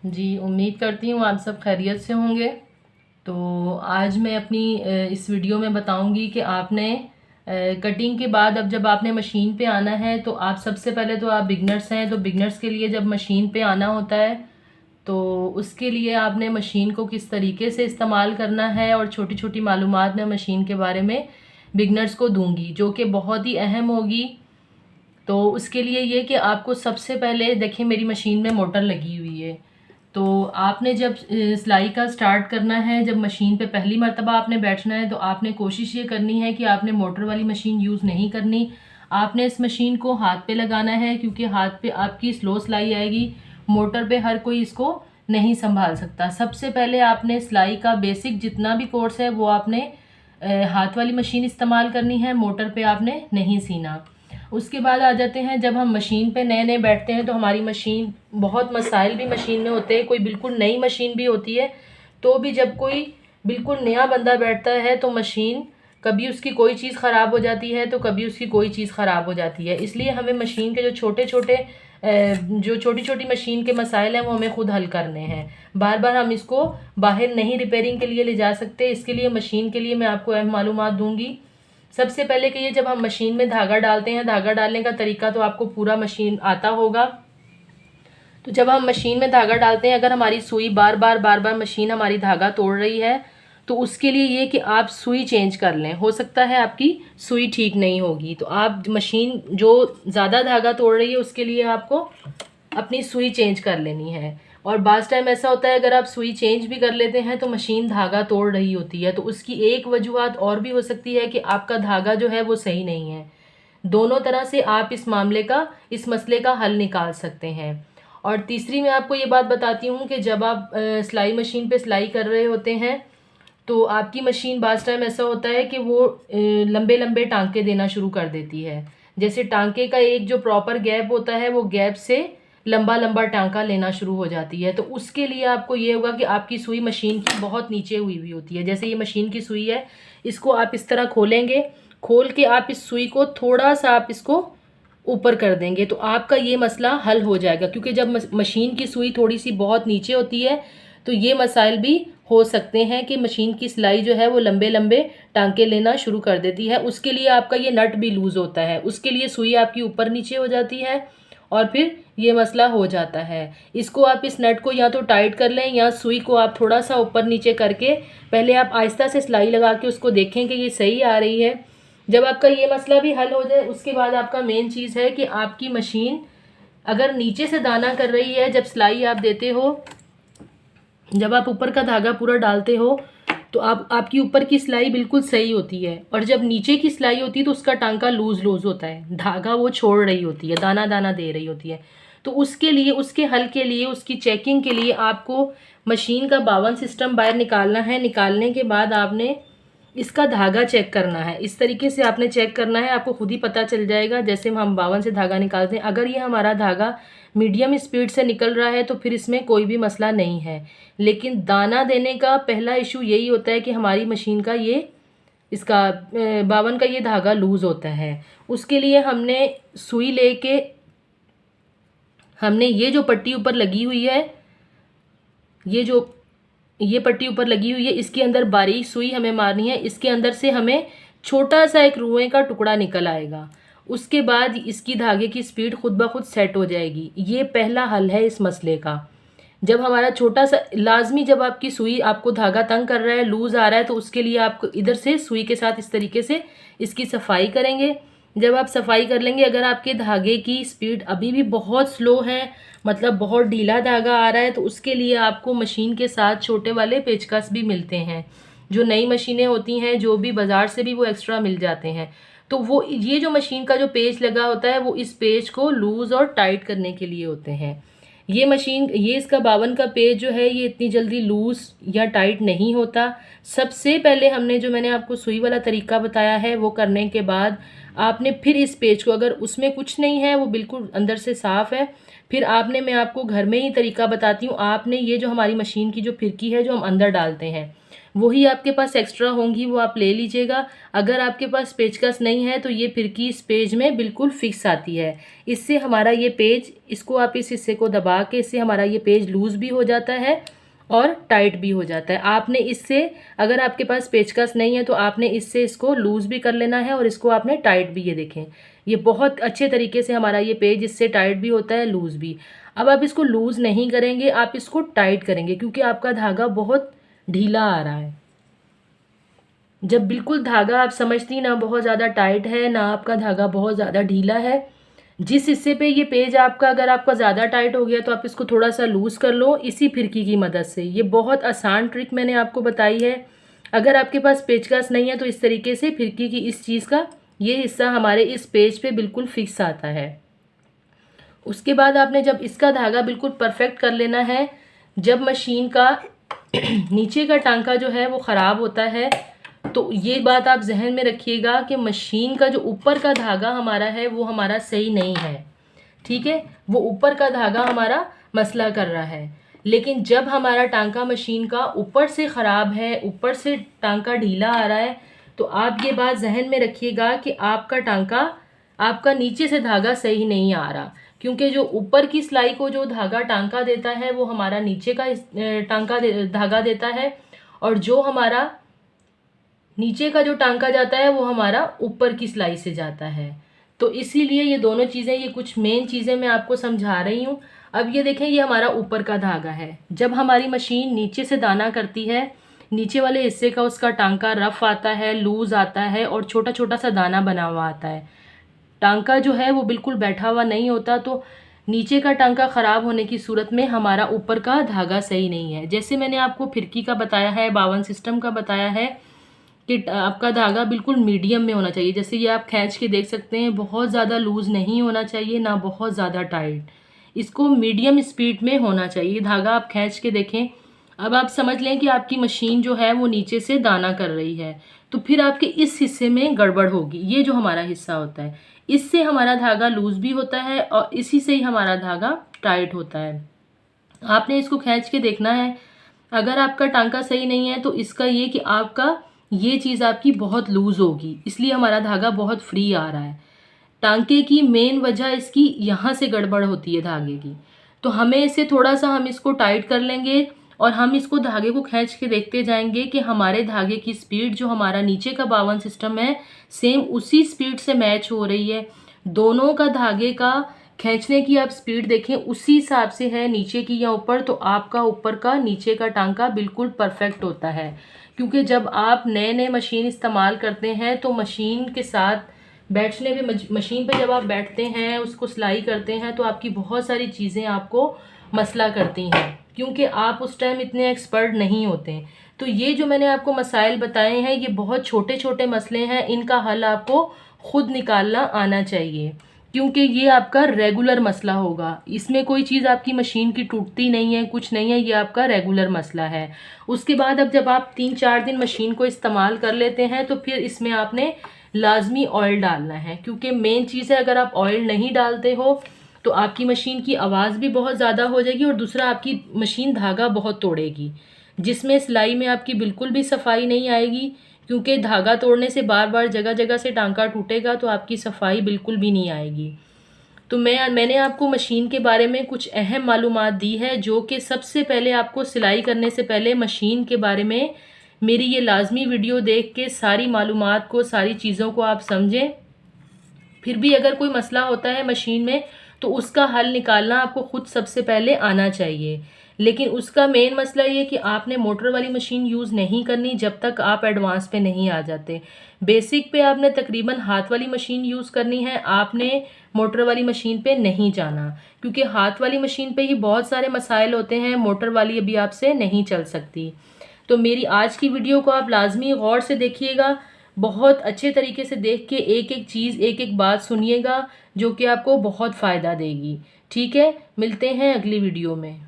जी, उम्मीद करती हूँ आप सब खैरियत से होंगे। तो आज मैं अपनी इस वीडियो में बताऊँगी कि आपने कटिंग के बाद अब जब आपने मशीन पे आना है, तो आप सबसे पहले तो आप बिगनर्स हैं, तो बिगनर्स के लिए जब मशीन पे आना होता है, तो उसके लिए आपने मशीन को किस तरीके से इस्तेमाल करना है और छोटी-छोटी मालूमात मैं मशीन के बारे में बिगनर्स को दूँगी, जो कि बहुत ही अहम होगी। तो उसके लिए ये कि आपको सबसे पहले देखिए मेरी मशीन में मोटर लगी हुई है। तो आपने जब सिलाई का स्टार्ट करना है, जब मशीन पे पहली मर्तबा आपने बैठना है, तो आपने कोशिश ये करनी है कि आपने मोटर वाली मशीन यूज़ नहीं करनी। आपने इस मशीन को हाथ पे लगाना है, क्योंकि हाथ पे आपकी स्लो सिलाई आएगी। मोटर पे हर कोई इसको नहीं सँभाल सकता। सबसे पहले आपने सिलाई का बेसिक जितना भी कोर्स है वो आपने हाथ वाली मशीन इस्तेमाल करनी है, मोटर पे आपने नहीं सीना। उसके बाद आ जाते हैं, जब हम मशीन पे नए-नए बैठते हैं तो हमारी मशीन, बहुत मसाइल भी मशीन में होते हैं। कोई बिल्कुल नई मशीन भी होती है, तो भी जब कोई बिल्कुल नया बंदा बैठता है तो मशीन, कभी उसकी कोई चीज़ ख़राब हो जाती है तो कभी उसकी कोई चीज़ ख़राब हो जाती है। इसलिए हमें मशीन के जो छोटी-छोटी मशीन के मसाइल हैं वो हमें खुद हल करने हैं। बार-बार हम इसको बाहर नहीं रिपेयरिंग के लिए ले जा सकते। इसके लिए मशीन के लिए मैं आपको अहम मालूमात दूँगी। सबसे पहले कि ये जब हम मशीन में धागा डालते हैं, धागा डालने का तरीका तो आपको पूरा मशीन आता होगा। तो जब हम मशीन में धागा डालते हैं, अगर हमारी सुई बार बार मशीन हमारी धागा तोड़ रही है, तो उसके लिए ये कि आप सुई चेंज कर लें। हो सकता है आपकी सुई ठीक नहीं होगी, तो आप मशीन जो ज़्यादा धागा तोड़ रही है उसके लिए आपको अपनी सुई चेंज कर लेनी है। और बाज़ टाइम ऐसा होता है, अगर आप सुई चेंज भी कर लेते हैं तो मशीन धागा तोड़ रही होती है, तो उसकी एक वजूहत और भी हो सकती है कि आपका धागा जो है वो सही नहीं है। दोनों तरह से आप इस मसले का हल निकाल सकते हैं। और तीसरी मैं आपको ये बात बताती हूँ कि जब आप सिलाई मशीन पे सिलाई कर रहे होते हैं, तो आपकी मशीन बाज़ टाइम ऐसा होता है कि वो लंबे लंबे टांके देना शुरू कर देती है। जैसे टांके का एक जो प्रॉपर गैप होता है, वो गैप से लंबा लंबा टांका लेना शुरू हो जाती है। तो उसके लिए आपको ये होगा कि आपकी सुई मशीन की बहुत नीचे हुई हुई होती है। जैसे ये मशीन की सुई है, इसको आप इस तरह खोलेंगे, खोल के आप इस सुई को थोड़ा सा आप इसको ऊपर कर देंगे, तो आपका ये मसला हल हो जाएगा। क्योंकि जब मशीन की सुई थोड़ी सी बहुत नीचे होती है, तो ये मसाइल भी हो सकते हैं कि मशीन की सिलाई जो है वो लंबे लंबे टांके लेना शुरू कर देती है। उसके लिए आपका ये नट भी लूज़ होता है, उसके लिए सुई आपकी ऊपर नीचे हो जाती है और फिर ये मसला हो जाता है। इसको आप इस नट को या तो टाइट कर लें, या सुई को आप थोड़ा सा ऊपर नीचे करके पहले आप आहिस्ता से सिलाई लगा के उसको देखें कि ये सही आ रही है। जब आपका ये मसला भी हल हो जाए, उसके बाद आपका मेन चीज़ है कि आपकी मशीन अगर नीचे से दाना कर रही है, जब सिलाई आप देते हो, जब आप ऊपर का धागा पूरा डालते हो, तो आपकी ऊपर की सिलाई बिल्कुल सही होती है, और जब नीचे की सिलाई होती है तो उसका टांका लूज लूज होता है, धागा वो छोड़ रही होती है, दाना दाना दे रही होती है। तो उसके लिए, उसके हल के लिए, उसकी चेकिंग के लिए आपको मशीन का बावन सिस्टम बाहर निकालना है। निकालने के बाद आपने इसका धागा चेक करना है। इस तरीके से आपने चेक करना है, आपको खुद ही पता चल जाएगा। जैसे हम बावन से धागा निकालते हैं, अगर ये हमारा धागा मीडियम स्पीड से निकल रहा है तो फिर इसमें कोई भी मसला नहीं है। लेकिन दाना देने का पहला इशू यही होता है कि हमारी मशीन का ये, इसका बावन का ये धागा लूज़ होता है। उसके लिए हमने सुई लेके, हमने ये जो पट्टी ऊपर लगी हुई है, ये पट्टी ऊपर लगी हुई है, इसके अंदर बारीक सुई हमें मारनी है। इसके अंदर से हमें छोटा सा एक रुएं का टुकड़ा निकल आएगा। उसके बाद इसकी धागे की स्पीड खुद ब खुद सेट हो जाएगी। ये पहला हल है इस मसले का। जब हमारा छोटा सा, लाजमी जब आपकी सुई, आपको धागा तंग कर रहा है, लूज़ आ रहा है, तो उसके लिए आपको इधर से सुई के साथ इस तरीके से इसकी सफाई करेंगे। जब आप सफाई कर लेंगे, अगर आपके धागे की स्पीड अभी भी बहुत स्लो है, मतलब बहुत ढीला धागा आ रहा है, तो उसके लिए आपको मशीन के साथ छोटे वाले पेचकस भी मिलते हैं। जो नई मशीनें होती हैं, जो भी बाज़ार से भी वो एक्स्ट्रा मिल जाते हैं। तो वो, ये जो मशीन का जो पेच लगा होता है, वो इस पेच को लूज़ और टाइट करने के लिए होते हैं। ये मशीन, ये इसका बावन का पेज जो है, ये इतनी जल्दी लूज़ या टाइट नहीं होता। सबसे पहले हमने, जो मैंने आपको सुई वाला तरीका बताया है, वो करने के बाद आपने फिर इस पेज को, अगर उसमें कुछ नहीं है, वो बिल्कुल अंदर से साफ़ है, फिर आपने, मैं आपको घर में ही तरीका बताती हूँ, आपने ये जो हमारी मशीन की जो फिरकी है जो हम अंदर डालते हैं, वही आपके पास एक्स्ट्रा होंगी वो आप ले लीजिएगा। अगर आपके पास पेचकस नहीं है तो ये फिरकी इस पेज में बिल्कुल फिक्स आती है। इससे हमारा ये पेज, इसको आप इस हिस्से को दबा के, इससे हमारा ये पेज लूज़ भी हो जाता है और टाइट भी हो जाता है। आपने इससे, अगर आपके पास पेचकस नहीं है तो आपने इससे इसको लूज़ भी कर लेना है और इसको आपने टाइट भी, ये देखें ये बहुत अच्छे तरीके से हमारा ये पेज इससे टाइट भी होता है, लूज़ भी। अब आप इसको लूज़ नहीं करेंगे, आप इसको टाइट करेंगे क्योंकि आपका धागा बहुत ढीला आ रहा है। जब बिल्कुल धागा आप समझती ना बहुत ज़्यादा टाइट है ना आपका धागा बहुत ज़्यादा ढीला है, जिस हिस्से पे ये पेज आपका, अगर आपका ज़्यादा टाइट हो गया तो आप इसको थोड़ा सा लूज़ कर लो इसी फिरकी की मदद से। ये बहुत आसान ट्रिक मैंने आपको बताई है। अगर आपके पास पेचकस नहीं है तो इस तरीके से फिरकी की इस चीज़ का ये हिस्सा हमारे इस पेज पे बिल्कुल फिक्स आता है। उसके बाद आपने जब इसका धागा बिल्कुल परफेक्ट कर लेना है, जब मशीन का नीचे का टांका जो है वो ख़राब होता है तो ये बात आप जहन में रखिएगा कि मशीन का जो ऊपर का धागा हमारा है वो हमारा सही नहीं है, ठीक है। वो ऊपर का धागा हमारा मसला कर रहा है। लेकिन जब हमारा टांका मशीन का ऊपर से ख़राब है, ऊपर से टांका ढीला आ रहा है, तो आप ये बात जहन में रखिएगा कि आपका टांका, आपका नीचे से धागा सही नहीं आ रहा, क्योंकि जो ऊपर की सिलाई को जो धागा टांका देता है वो हमारा नीचे का धागा देता है, और जो हमारा नीचे का जो टांका जाता है वो हमारा ऊपर की सिलाई से जाता है। तो इसीलिए ये दोनों चीज़ें, ये कुछ मेन चीज़ें मैं आपको समझा रही हूँ। अब ये देखें, ये हमारा ऊपर का धागा है। जब हमारी मशीन नीचे से दाना करती है, नीचे वाले हिस्से का उसका टांका रफ आता है, लूज़ आता है और छोटा छोटा सा दाना बना हुआ आता है। टांका जो है वो बिल्कुल बैठा हुआ नहीं होता, तो नीचे का टांका ख़राब होने की सूरत में हमारा ऊपर का धागा सही नहीं है। जैसे मैंने आपको फिरकी का बताया है, 52 सिस्टम का बताया है कि आपका धागा बिल्कुल मीडियम में होना चाहिए। जैसे ये आप खींच के देख सकते हैं, बहुत ज़्यादा लूज़ नहीं होना चाहिए ना बहुत ज़्यादा टाइट, इसको मीडियम स्पीड में होना चाहिए। धागा आप खींच के देखें। अब आप समझ लें कि आपकी मशीन जो है वो नीचे से दाना कर रही है, तो फिर आपके इस हिस्से में गड़बड़ होगी। ये जो हमारा हिस्सा होता है, इससे हमारा धागा लूज़ भी होता है और इसी से ही हमारा धागा टाइट होता है। आपने इसको खींच के देखना है। अगर आपका टांका सही नहीं है तो इसका ये कि आपका ये चीज़ आपकी बहुत लूज़ होगी, इसलिए हमारा धागा बहुत फ्री आ रहा है। टांके की मेन वजह इसकी यहाँ से गड़बड़ होती है धागे की, तो हमें इसे थोड़ा सा, हम इसको टाइट कर लेंगे और हम इसको धागे को खींच के देखते जाएंगे कि हमारे धागे की स्पीड जो हमारा नीचे का 52 सिस्टम है सेम उसी स्पीड से मैच हो रही है। दोनों का धागे का खींचने की आप स्पीड देखें उसी हिसाब से है, नीचे की या ऊपर, तो आपका ऊपर का नीचे का टांका बिल्कुल परफेक्ट होता है। क्योंकि जब आप नए नए मशीन इस्तेमाल करते हैं तो मशीन के साथ बैठने पे, मशीन पे जब आप बैठते हैं, उसको सिलाई करते हैं, तो आपकी बहुत सारी चीज़ें आपको मसला करती हैं, क्योंकि आप उस टाइम इतने एक्सपर्ट नहीं होते। तो ये जो मैंने आपको मसाइल बताए हैं ये बहुत छोटे छोटे मसले हैं, इनका हल आपको खुद निकालना आना चाहिए, क्योंकि ये आपका रेगुलर मसला होगा। इसमें कोई चीज़ आपकी मशीन की टूटती नहीं है, कुछ नहीं है, ये आपका रेगुलर मसला है। उसके बाद अब जब आप 3-4 दिन मशीन को इस्तेमाल कर लेते हैं तो फिर इसमें आपने लाजमी ऑयल डालना है, क्योंकि मेन चीज़ है, अगर आप ऑयल नहीं डालते हो तो आपकी मशीन की आवाज़ भी बहुत ज़्यादा हो जाएगी और दूसरा आपकी मशीन धागा बहुत तोड़ेगी, जिसमें सिलाई में आपकी बिल्कुल भी सफाई नहीं आएगी, क्योंकि धागा तोड़ने से बार बार जगह जगह से टांका टूटेगा तो आपकी सफाई बिल्कुल भी नहीं आएगी। तो मैंने आपको मशीन के बारे में कुछ अहम मालूमात दी है, जो कि सबसे पहले आपको सिलाई करने से पहले मशीन के बारे में मेरी ये लाजमी वीडियो देख के सारी मालूमात को, सारी चीज़ों को आप समझें। फिर भी अगर कोई मसला होता है मशीन में तो उसका हल निकालना आपको खुद सबसे पहले आना चाहिए। लेकिन उसका मेन मसला ये कि आपने मोटर वाली मशीन यूज़ नहीं करनी जब तक आप एडवांस पे नहीं आ जाते। बेसिक पे आपने तकरीबन हाथ वाली मशीन यूज़ करनी है, आपने मोटर वाली मशीन पे नहीं जाना, क्योंकि हाथ वाली मशीन पे ही बहुत सारे मसाइल होते हैं, मोटर वाली अभी आपसे नहीं चल सकती। तो मेरी आज की वीडियो को आप लाजमी गौर से देखिएगा, बहुत अच्छे तरीके से देख के एक एक चीज़, एक एक बात सुनिएगा, जो कि आपको बहुत फ़ायदा देगी। ठीक है, मिलते हैं अगली वीडियो में।